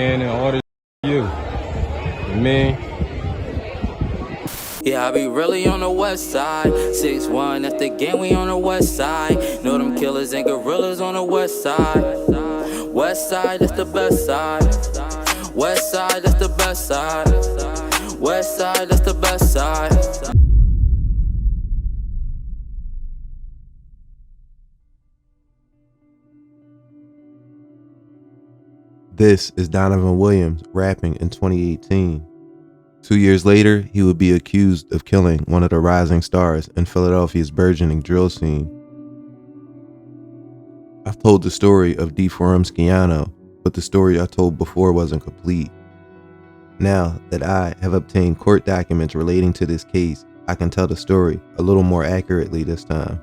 man, and all this you. Man. Yeah, I be really on the west side. 6'1", that's the gang, we on the west side. Know them killers and gorillas on the west side. West side, that's the best side. West side, that's the best side. West side, that's the best side. This is Donovan Williams rapping in 2018. 2 years later, he would be accused of killing one of the rising stars in Philadelphia's burgeoning drill scene. I've told the story of D4m Skiano, but the story I told before wasn't complete. Now that I have obtained court documents relating to this case, I can tell the story a little more accurately this time.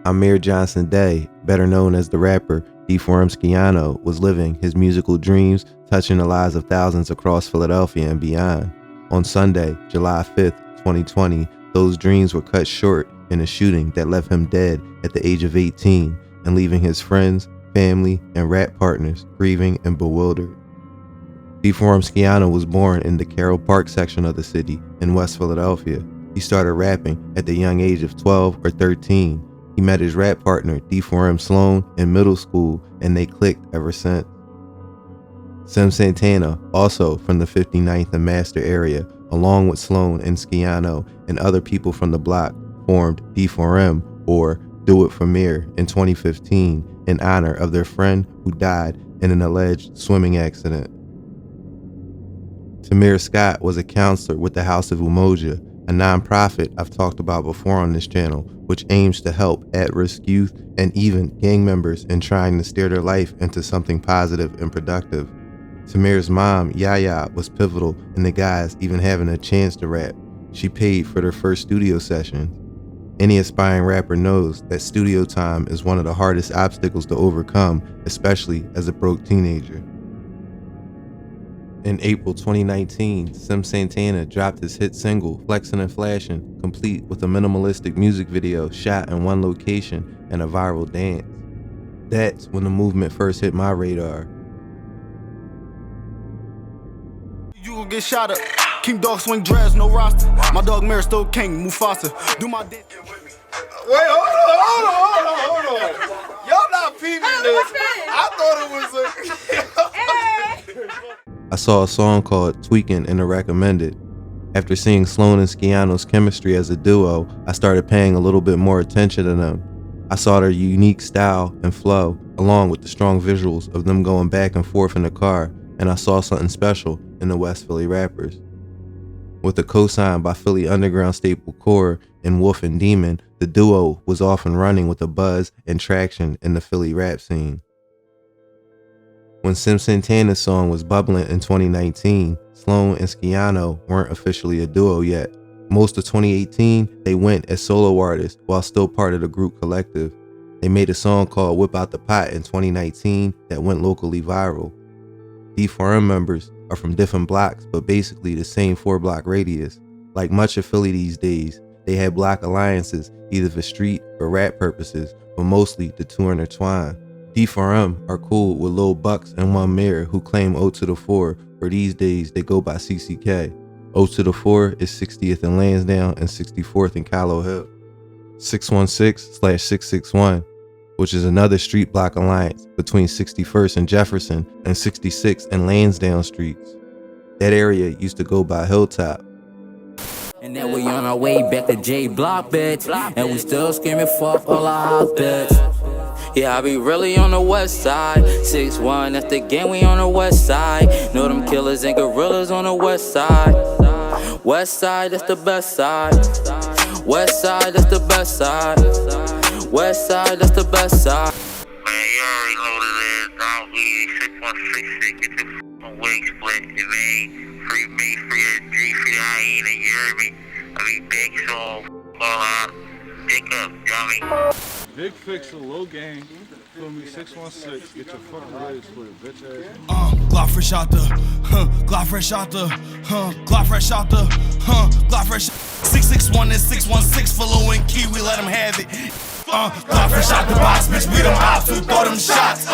Amir Johnson-Daye, better known as the rapper D4m Skiano, was living his musical dreams, touching the lives of thousands across Philadelphia and beyond. On Sunday, July 5th, 2020, those dreams were cut short in a shooting that left him dead at the age of 18 and leaving his friends, family, and rap partners grieving and bewildered. D4m Skiano was born in the Carroll Park section of the city in West Philadelphia. He started rapping at the young age of 12 or 13. He met his rap partner, D4m Sloan, in middle school, and they clicked ever since. Sim Santana, also from the 59th and Master area, along with Sloan and Skiano and other people from the block, formed D4m, or Do It For Mir, in 2015 in honor of their friend who died in an alleged swimming accident. Tamir Scott was a counselor with the House of Umoja, a nonprofit I've talked about before on this channel, which aims to help at-risk youth and even gang members in trying to steer their life into something positive and productive. Tamir's mom, Yaya, was pivotal in the guys even having a chance to rap. She paid for their first studio sessions. Any aspiring rapper knows that studio time is one of the hardest obstacles to overcome, especially as a broke teenager. In April 2019, Sim Santana dropped his hit single, Flexin' and Flashin', complete with a minimalistic music video shot in one location and a viral dance. That's when the movement first hit my radar. You gon' get shot up. King dog swing dreads, no roster. My dog Mary still king, Mufasa. Do my dance. Wait, hold on. Y'all not peeping this. I thought it was a... I saw a song called Tweakin' in the recommended. After seeing Sloan and Skiano's chemistry as a duo, I started paying a little bit more attention to them. I saw their unique style and flow, along with the strong visuals of them going back and forth in the car, and I saw something special in the West Philly rappers. With a cosign by Philly underground staple Core and Wolf and Demon, the duo was off and running with a buzz and traction in the Philly rap scene. When Sim Santana's song was bubbling in 2019, Sloan and Skiano weren't officially a duo yet. Most of 2018, they went as solo artists while still part of the group collective. They made a song called Whip Out the Pot in 2019 that went locally viral. D4m members are from different blocks, but basically the same 4-block radius. Like much of Philly these days, they had block alliances either for street or rap purposes, but mostly the two intertwine. D4m are cool with Lil Bucks and One Mayor, who claim O to the 4, or these days they go by CCK. O to the 4 is 60th in Lansdowne and 64th in Callow Hill. 616/661, which is another street block alliance between 61st and Jefferson and 66th and Lansdowne streets. That area used to go by Hilltop. And then we on our way back to J Block, bitch. And we still screaming fuck all our house, bitch. Yeah, I be really on the west side. 6'1", that's the gang, we on the west side. Know them killers and gorillas on the west side. West side, that's the best side. West side, that's the best side. West side, that's the best side. Man, you already know what it is. I'll be 6166. Get your f***ing wig split. If it ain't free me, free SG, free IE, then you heard me. I be big, so all out. Dick up, dummy. Big Fixer, low gang. Feel me, 616. Get your fucking legs split, bitch ass. Glock fresh out the, Glock fresh out the, Glock fresh out the, Glock fresh. 661 and 616, Philo and Key, we let them have it. Glock fresh out the box, bitch, we them ops who throw them shots.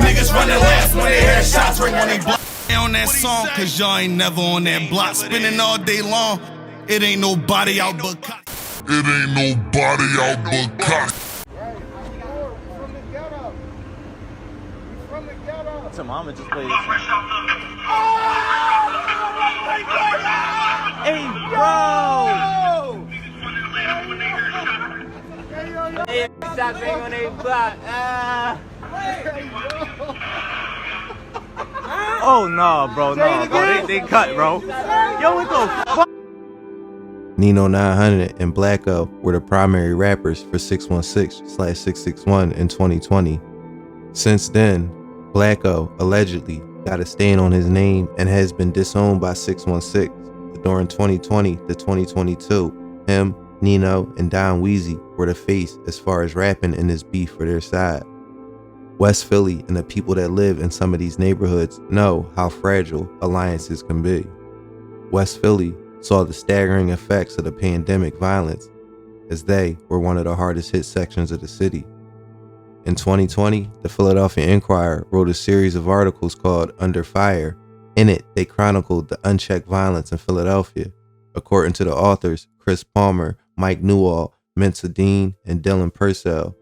Niggas running last when they hear shots ring when they block. on that song, cause y'all ain't never on that block. Spinning all day long, it ain't nobody out but cock. It ain't nobody out but cock. To mama just play this song. Hey, bro! Hey, stop being on a block. Oh, no, bro, no, bro. They cut, bro. Yo, what the fuck? Nino 900 and Blacko were the primary rappers for 616/661 in 2020. Since then, Blacko allegedly got a stain on his name and has been disowned by 616. But during 2020 to 2022, him, Nino, and Don Weezy were the face as far as rapping in this beef for their side. West Philly and the people that live in some of these neighborhoods know how fragile alliances can be. West Philly saw the staggering effects of the pandemic violence, as they were one of the hardest hit sections of the city. In 2020, the Philadelphia Inquirer wrote a series of articles called Under Fire. In it, they chronicled the unchecked violence in Philadelphia. According to the authors, Chris Palmer, Mike Newell, Mensa Dean, and Dylan Purcell,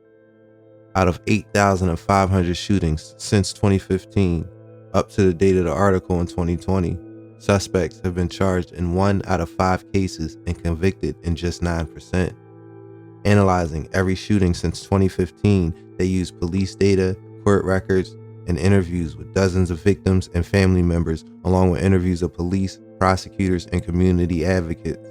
out of 8,500 shootings since 2015, up to the date of the article in 2020, suspects have been charged in 1 out of 5 cases and convicted in just 9%. Analyzing every shooting since 2015, they used police data, court records, and interviews with dozens of victims and family members, along with interviews of police, prosecutors, and community advocates.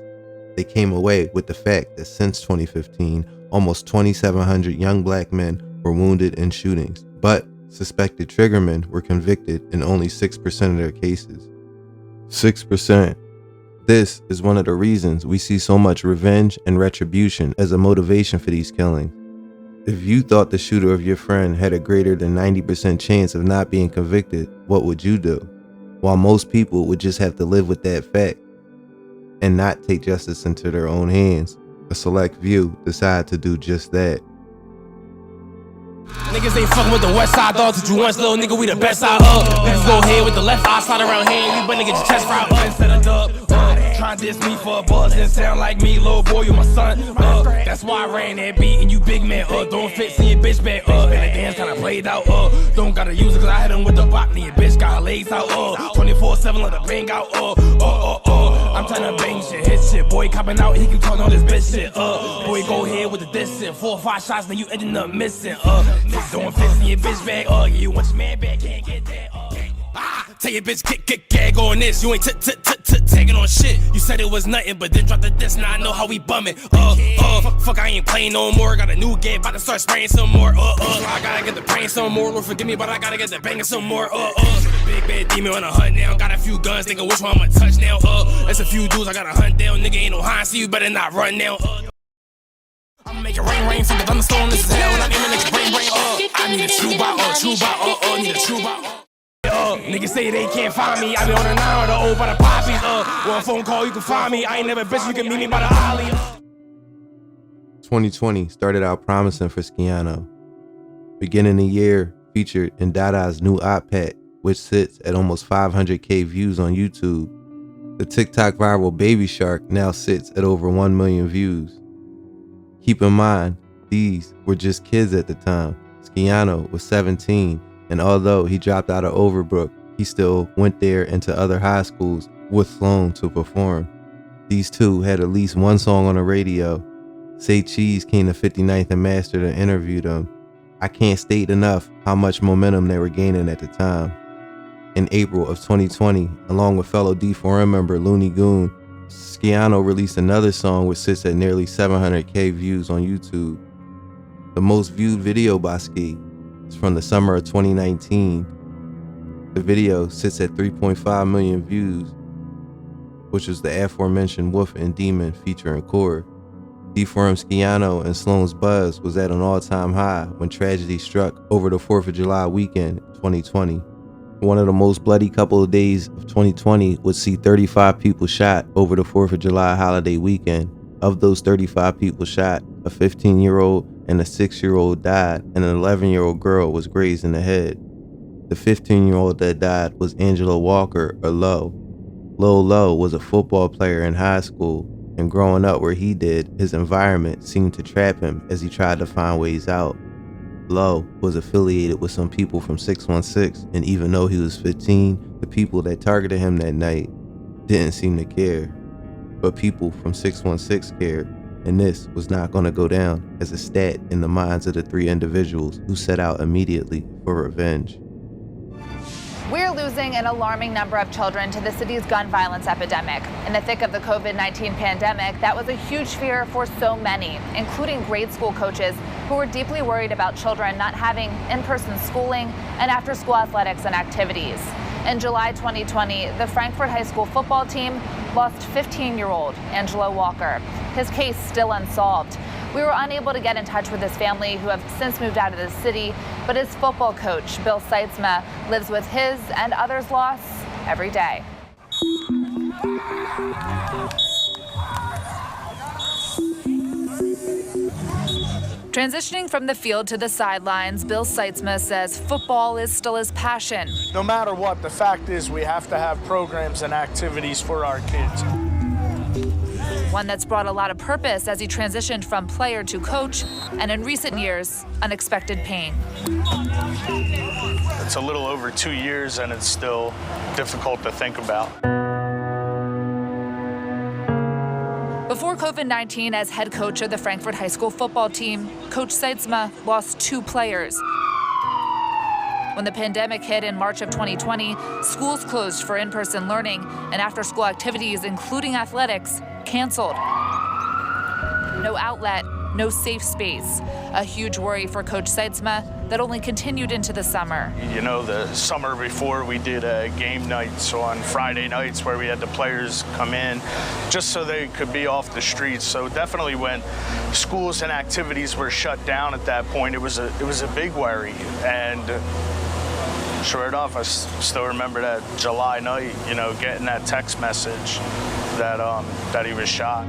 They came away with the fact that since 2015, almost 2,700 young black men were wounded in shootings, but suspected triggermen were convicted in only 6% of their cases. 6%. This is one of the reasons we see so much revenge and retribution as a motivation for these killings. If you thought the shooter of your friend had a greater than 90% chance of not being convicted, what would you do? While most people would just have to live with that fact and not take justice into their own hands, a select few decide to do just that. Niggas ain't fucking with the west side dogs that you once, little nigga, we the best side up. Niggas go ahead with the left eye, slide around here, you better get your chest fried up. Instead of dub, try to diss me for a buzz and sound like me, little boy, you my son. That's why I ran that beat and you big man, don't fit, see your bitch back, and the dance kinda played out, don't gotta use it cause I hit him with the rock, and your bitch got her legs out, 24/7 let her bang out, I'm tryna bang shit, hit shit, boy copping out, he can talk on this bitch shit, boy go ahead with the diss shit, 4 or 5 shots, then you ending up missing, don't fit, see your bitch back, you want your man back, can't get that, tell your bitch kick gag on this. You ain't taking on shit. You said it was nothing, but then dropped the diss. Now I know how we bumming. Fuck, I ain't playing no more. Got a new gag, about to start spraying some more. I gotta get the brain some more. Lord forgive me, but I gotta get the banging some more. Big bad demon on a hunt now. Got a few guns, thinking which one I'ma touch now. There's a few dudes I gotta hunt down. Nigga ain't no high, so you better not run now. I'ma make it rain from the thunderstorm. This is hell, and I'm aiming at your brain. I need a true bot, need a true bot. Niggas say they can't find me. I be on the 9 or the old by the poppies. One phone call, you can find me. I ain't never bitch, you can meet me by the alley. 2020 started out promising for Skiano. Beginning the year featured in Dada's new op pack, which sits at almost 500k views on YouTube. The TikTok viral Baby Shark now sits at over 1 million views. Keep in mind, these were just kids at the time. Skiano was 17. And although he dropped out of Overbrook, he still went there and to other high schools with Sloan to perform. These two had at least one song on the radio. Say Cheese came to 59th and Mastered and interviewed them. I can't state enough how much momentum they were gaining at the time. In April of 2020, along with fellow D4m member Looney Goon, Skiano released another song which sits at nearly 700k views on YouTube. The most viewed video by Ski is from the summer of 2019. The video sits at 3.5 million views, which is the aforementioned Wolf and Demon featuring Core. D4m Skiano and Sloan's buzz was at an all-time high when tragedy struck over the 4th of July weekend 2020. One of the most bloody couple of days of 2020 would see 35 people shot over the 4th of July holiday weekend. Of those 35 people shot, a 15-year-old and a 6-year-old died, and an 11-year-old girl was grazed in the head. The 15-year-old that died was Angelo Walker, or Lo. Lo was a football player in high school, and growing up where he did, his environment seemed to trap him as he tried to find ways out. Lo was affiliated with some people from 616, and even though he was 15, the people that targeted him that night didn't seem to care. But people from 616 cared, and this was not going to go down as a stat in the minds of the three individuals who set out immediately for revenge. We're losing an alarming number of children to the city's gun violence epidemic. In the thick of the COVID-19 pandemic, that was a huge fear for so many, including grade school coaches who were deeply worried about children not having in-person schooling and after-school athletics and activities. In July 2020, the Frankfort High School football team lost 15-year-old Angelo Walker. His case still unsolved. We were unable to get in touch with his family, who have since moved out of the city, but his football coach, Bill Seitzma, lives with his and others' loss every day. Transitioning from the field to the sidelines, Bill Seitzma says football is still his passion. No matter what, the fact is we have to have programs and activities for our kids. One that's brought a lot of purpose as he transitioned from player to coach, and in recent years, unexpected pain. It's a little over 2 years and it's still difficult to think about. Before COVID-19, as head coach of the Frankfort High School football team, Coach Seitzma lost 2 players. When the pandemic hit in March of 2020, schools closed for in-person learning and after-school activities, including athletics, canceled. No outlet, no safe space. A huge worry for Coach Seitzma that only continued into the summer. You know, the summer before we did game nights on Friday nights where we had the players come in just so they could be off the streets. So definitely when schools and activities were shut down at that point, it was a big worry. And sure enough, I still remember that July night, you know, getting that text message that he was shot.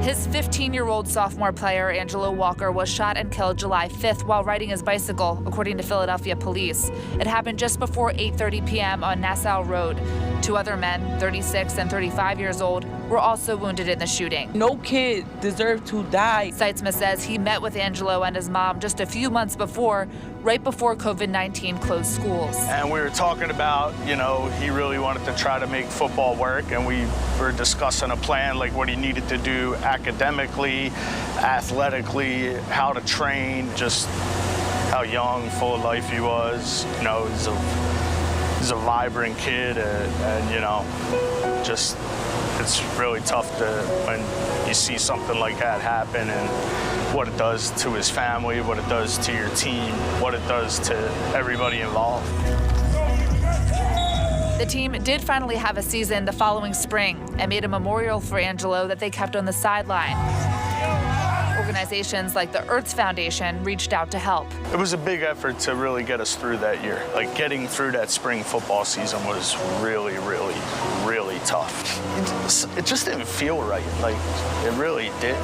His 15-year-old sophomore player, Angelo Walker, was shot and killed July 5th while riding his bicycle, according to Philadelphia police. It happened just before 8:30 p.m. on Nassau Road. 2 other men, 36 and 35 years old, were also wounded in the shooting. No kid deserved to die. Seitzma says he met with Angelo and his mom just a few months before, right before COVID-19 closed schools. And we were talking about, you know, he really wanted to try to make football work, and we were discussing a plan, like what he needed to do academically, athletically, how to train, just how young, full of life he was. You know, he's a vibrant kid, and you know, just it's really tough when you see something like that happen, and what it does to his family, what it does to your team, what it does to everybody involved. The team did finally have a season the following spring and made a memorial for Angelo that they kept on the sideline. Organizations like the Earth's Foundation reached out to help. It was a big effort to really get us through that year. Like, getting through that spring football season was really, really, really tough. It just didn't feel right. Like, it really did.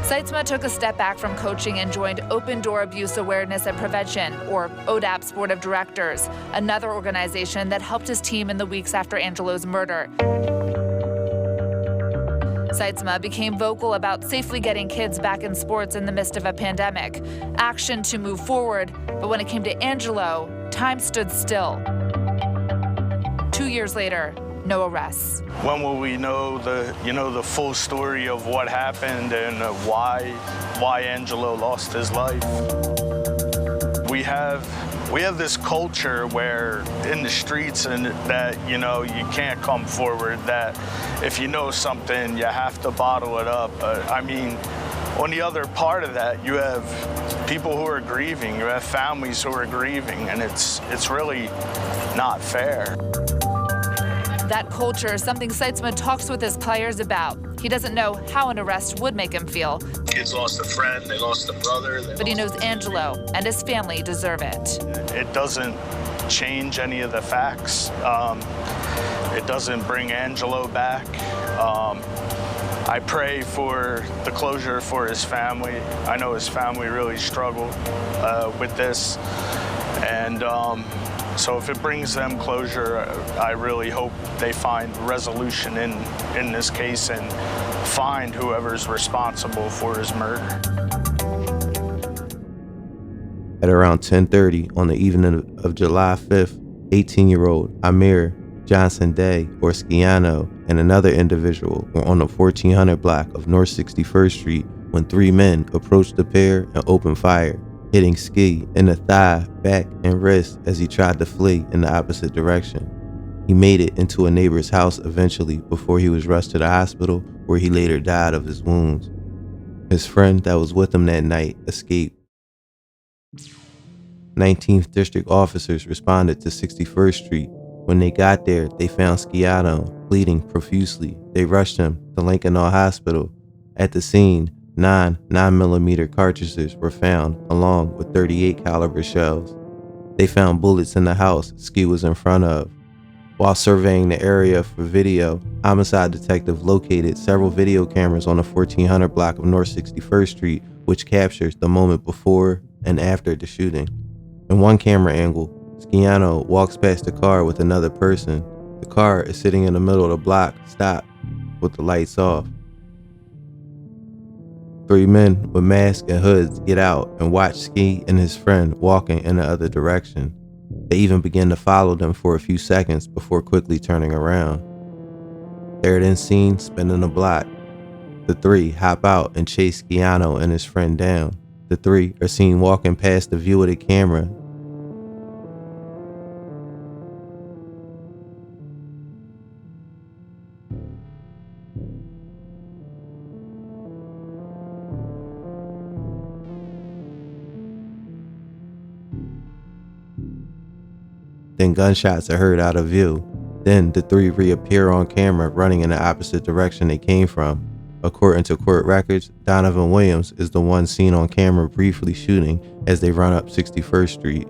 Seitzma took a step back from coaching and joined Open Door Abuse Awareness and Prevention, or ODAP's Board of Directors, another organization that helped his team in the weeks after Angelo's murder. Seitzma became vocal about safely getting kids back in sports in the midst of a pandemic. Action to move forward, but when it came to Angelo, time stood still. 2 years later, no arrests. When will we know the full story of what happened and why Angelo lost his life? We have this culture where in the streets and that, you know, you can't come forward, that if you know something, you have to bottle it up. I mean, on the other part of that, you have people who are grieving, you have families who are grieving, and it's really not fair. That culture is something Seitzma talks with his players about. He doesn't know how an arrest would make him feel. Kids lost a friend, they lost a brother. But he knows Angelo and his family deserve it. It doesn't change any of the facts. It doesn't bring Angelo back. I pray for the closure for his family. I know his family really struggled with this. And so if it brings them closure, I really hope they find resolution in this case and find whoever's responsible for his murder. At around 10:30 on the evening of July 5th, 18-year-old Amir Johnson-Daye, or Skiano, and another individual were on the 1400 block of North 61st Street when three men approached the pair and opened fire, hitting Ski in the thigh, back, and wrist as he tried to flee in the opposite direction. He made it into a neighbor's house eventually before he was rushed to the hospital, where he later died of his wounds. His friend that was with him that night escaped. 19th District officers responded to 61st Street. When they got there, they found Skiano bleeding profusely. They rushed him to Lincoln Hospital. At the scene, 9 9mm cartridges were found, along with 38 caliber shells. They found bullets in the house Ski was in front of. While surveying the area for video, homicide detective located several video cameras on the 1400 block of North 61st Street, which captures the moment before and after the shooting. In one camera angle, Skiano walks past the car with another person. The car is sitting in the middle of the block, stopped, with the lights off. Three men with masks and hoods get out and watch Ski and his friend walking in the other direction. They even begin to follow them for a few seconds before quickly turning around. They're then seen spinning the block. The three hop out and chase Skiano and his friend down. The three are seen walking past the view of the camera. Then gunshots are heard out of view. Then the three reappear on camera running in the opposite direction they came from. According to court records, Donovan Williams is the one seen on camera briefly shooting as they run up 61st Street.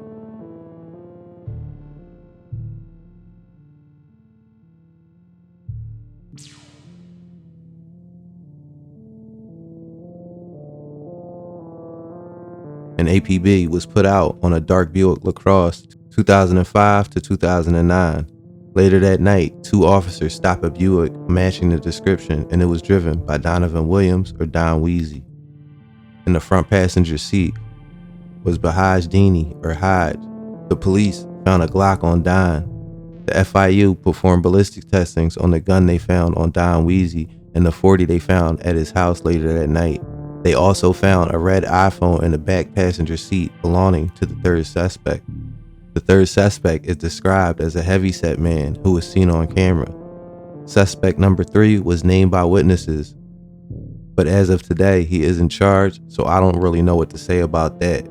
An APB was put out on a dark Buick LaCrosse 2005 to 2009. Later that night, two officers stopped a Buick matching the description, and it was driven by Donovan Williams or Don Weezy. In the front passenger seat was Bahij Dini or Hodge. The police found a Glock on Don. The FIU performed ballistic testings on the gun they found on Don Weezy and the .40 they found at his house later that night. They also found a red iPhone in the back passenger seat belonging to the third suspect. The third suspect is described as a heavyset man who was seen on camera. Suspect number 3 was named by witnesses, but as of today, he isn't charged, so I don't really know what to say about that.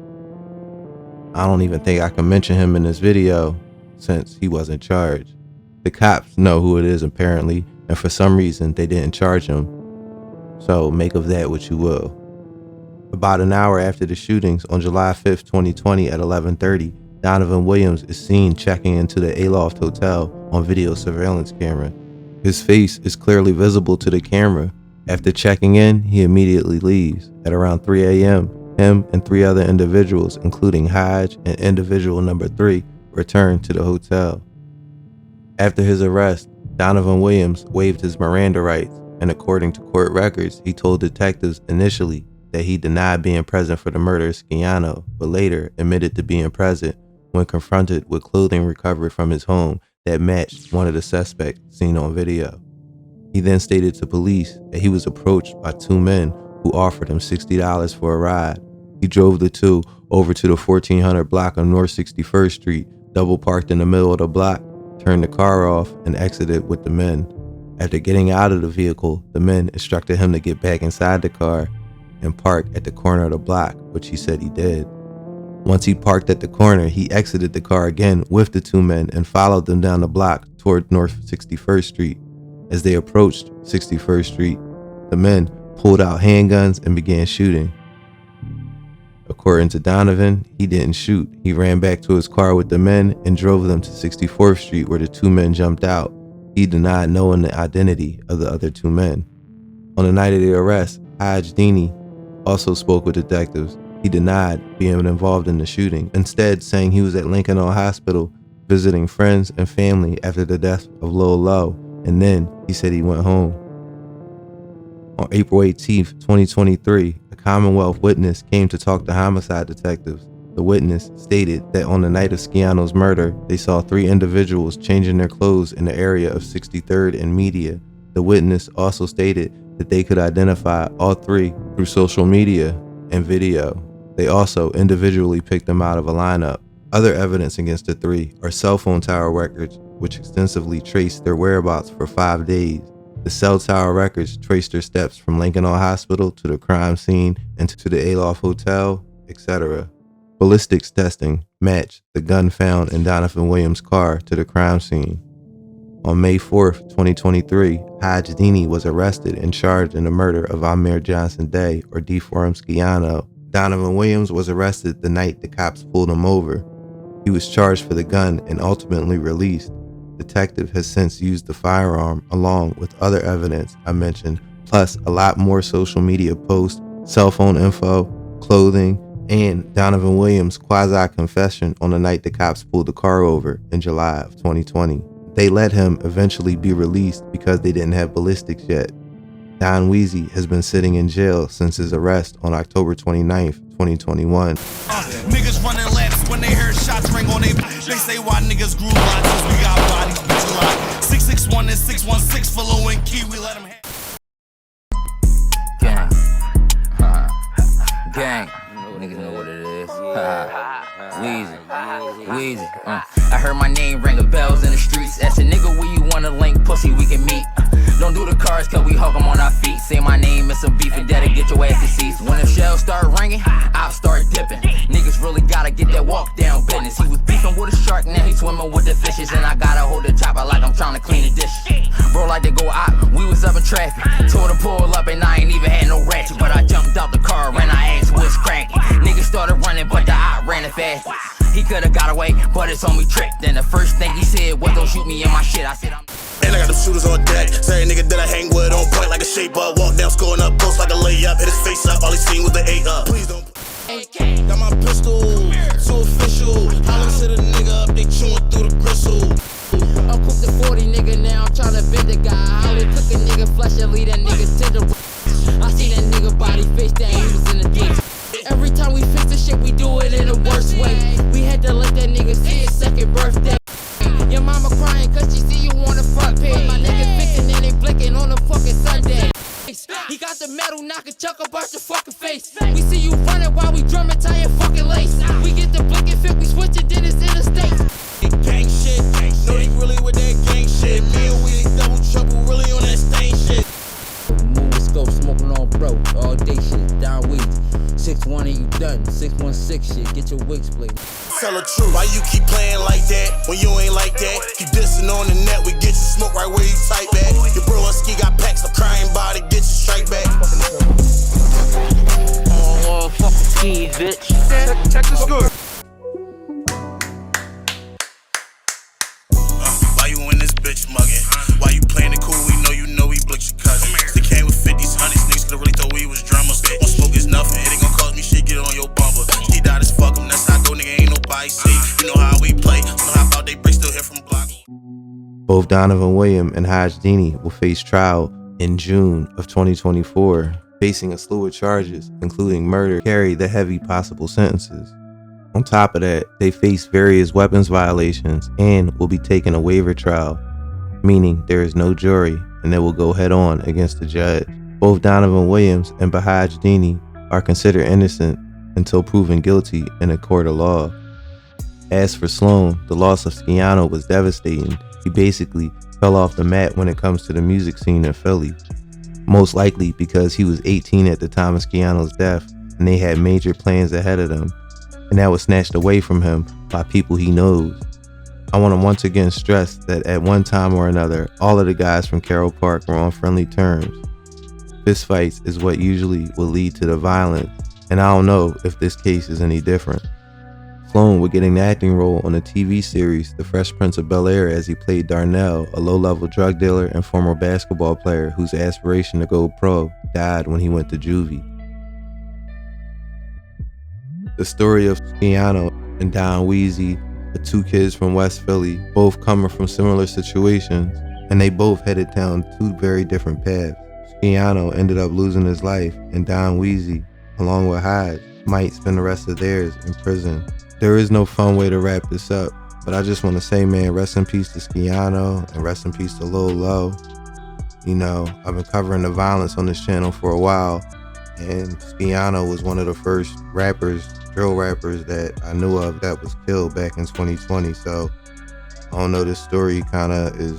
I don't even think I can mention him in this video since he wasn't charged. The cops know who it is apparently, and for some reason they didn't charge him, so make of that what you will. About an hour after the shootings on July 5th, 2020 at 11:30, Donovan Williams is seen checking into the Aloft Hotel on video surveillance camera. His face is clearly visible to the camera. After checking in, he immediately leaves. At around 3 a.m., him and 3 other individuals, including Hodge and individual number 3, returned to the hotel. After his arrest, Donovan Williams waived his Miranda rights, and according to court records, he told detectives initially that he denied being present for the murder of Skiano, but later admitted to being present when confronted with clothing recovered from his home that matched one of the suspects seen on video. He then stated to police that he was approached by 2 men who offered him $60 for a ride. He drove the 2 over to the 1400 block of North 61st Street, double parked in the middle of the block, turned the car off, and exited with the men. After getting out of the vehicle, the men instructed him to get back inside the car and park at the corner of the block, which he said he did. Once he parked at the corner, he exited the car again with the 2 men and followed them down the block toward North 61st Street. As they approached 61st Street, the men pulled out handguns and began shooting. According to Donovan, he didn't shoot. He ran back to his car with the men and drove them to 64th Street where the 2 men jumped out. He denied knowing the identity of the other 2 men. On the night of the arrest, Bahij Dini also spoke with detectives. He denied being involved in the shooting, instead saying he was at Lincoln Hospital visiting friends and family after the death of Lil Low, and then he said he went home. On April 18th, 2023, a Commonwealth witness came to talk to homicide detectives. The witness stated that on the night of Skiano's murder, they saw 3 individuals changing their clothes in the area of 63rd and Media. The witness also stated that they could identify all 3 through social media and video. They also individually picked them out of a lineup. Other evidence against the 3 are cell phone tower records, which extensively traced their whereabouts for 5 days. The cell tower records traced their steps from Lincoln Hospital to the crime scene and to the Aloft Hotel, etc. Ballistics testing matched the gun found in Donovan Williams' car to the crime scene. On May 4th, 2023, Bahij Dini was arrested and charged in the murder of Amir Johnson-Daye, or D4m Skiano. Donovan Williams was arrested the night the cops pulled him over. He was charged for the gun and ultimately released. Detective has since used the firearm along with other evidence I mentioned, plus a lot more social media posts, cell phone info, clothing, and Donovan Williams' quasi-confession on the night the cops pulled the car over in July of 2020. They let him eventually be released because they didn't have ballistics yet. Don Weezy has been sitting in jail since his arrest on October 29th, 2021. Niggas running laps when they heard shots ring on they. They say why niggas grew lots, we got bodies, bitch a lot. 661 and 616 Philly and Key, we let them have. Gang. Gang. Niggas know what it is. Weezy. I heard my name ringing bells in the streets. Ask a nigga where you wanna link, pussy, we can meet. Don't do the cars cause we hug them on our feet. Say my name and some beef and that'll get your ass deceased. When the shells start ringing, I'll start dipping. Niggas really gotta get that walk down business. He was beefing with a shark, now he swimming with the fishes. And I gotta hold the chopper like I'm trying to clean the dishes. Bro, like to go out, we was up in traffic. Told him pull up and I ain't even had no ratchet. But I jumped out the car and I asked what's cracking. Niggas started running but the eye ran it fast. He could've got away, but it's on me trick. Then the first thing he said was don't shoot me in my shit. I said I'm... And I got them shooters on deck. Say a nigga that I hang with on point like a shaper. Walk down, scoring up, post like a layup. Hit his face up, all he seen was the 8 up. Please don't. Got my pistol, too official. Hollin' to the nigga up, they chewing through the gristle. I'm cooked the 40 nigga, now I'm tryna bend the guy. I would cook a nigga flesh and leave that nigga to the... I seen that nigga body face down, he was in the ditch. Every time we fix the shit, we do it in the worst way. We had to let that nigga see his second birthday. Your mama crying cause she see you on the front page. My niggas victim and they blinking on a fucking Sunday. He got the metal, knock a chuck about your fucking face. We see you running while we drumming, tie your fucking lace. We get the blinking fit, we switch it, then it's interstate. Gang shit, know they really with that gang shit. Me and we double trouble, really on that stain shit. Moving scope, smoking on bro, all day shit, down weeds. 6-1 and you done, 616 shit, get your wig split. Tell the truth, why you keep playing like that when you ain't like that? Keep dissing on the net, we get you smoke right where you type at. Your bro and ski got packs, the crying body, get you straight back. Oh, fuck the ski, bitch. Check the score. Why you in this bitch mugging? Why you playing it cool? We know we blicked your cousin. They came with 50s, 100s, niggas could've really thought we was drummers. On smoke is nothing, it ain't gon' cost me shit, get on your bumper. He died as fuck him, that's how I go, nigga, ain't nobody see. You know how we play, know how about they break still here from block. Both Donovan Williams and Bahij Dini will face trial in June of 2024, facing a slew of charges, including murder, carry the heavy possible sentences. On top of that, they face various weapons violations and will be taking a waiver trial, meaning there is no jury and they will go head on against the judge. Both Donovan Williams and Bahij Dini are considered innocent until proven guilty in a court of law. As for Sloan, the loss of Skiano was devastating. He basically fell off the map when it comes to the music scene in Philly. Most likely because he was 18 at the time of Skiano's death and they had major plans ahead of them, and that was snatched away from him by people he knows. I want to once again stress that at one time or another, all of the guys from Carroll Park were on friendly terms. Fistfights is what usually will lead to the violence, and I don't know if this case is any different. Sloan would get an acting role on the TV series The Fresh Prince of Bel-Air as he played Darnell, a low-level drug dealer and former basketball player whose aspiration to go pro died when he went to juvie. The story of Skiano and Don Weezy, the two kids from West Philly, both coming from similar situations, and they both headed down two very different paths. Skiano ended up losing his life, and Don Weezy, along with Bahij, might spend the rest of theirs in prison. There is no fun way to wrap this up, but I just want to say, man, rest in peace to Skiano and rest in peace to Lil Low. You know, I've been covering the violence on this channel for a while, and Skiano was one of the first rappers, drill rappers that I knew of that was killed back in 2020. So I don't know, this story kind of is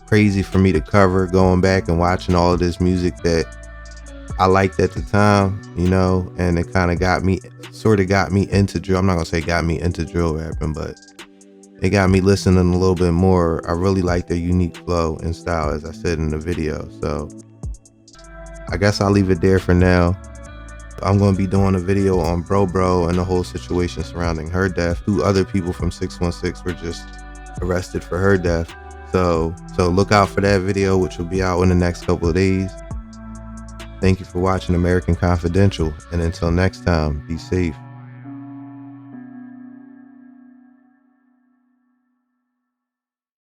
crazy for me to cover, going back and watching all of this music that I liked at the time, you know, and it kind of got me into drill. I'm not gonna say got me into drill rapping, but it got me listening a little bit more. I really like their unique flow and style, as I said in the video. So I guess I'll leave it there for now. I'm going to be doing a video on Bro and the whole situation surrounding her death. 2 other people from 616 were just arrested for her death. So look out for that video, which will be out in the next couple of days. Thank you for watching American Confidential, and until next time, be safe.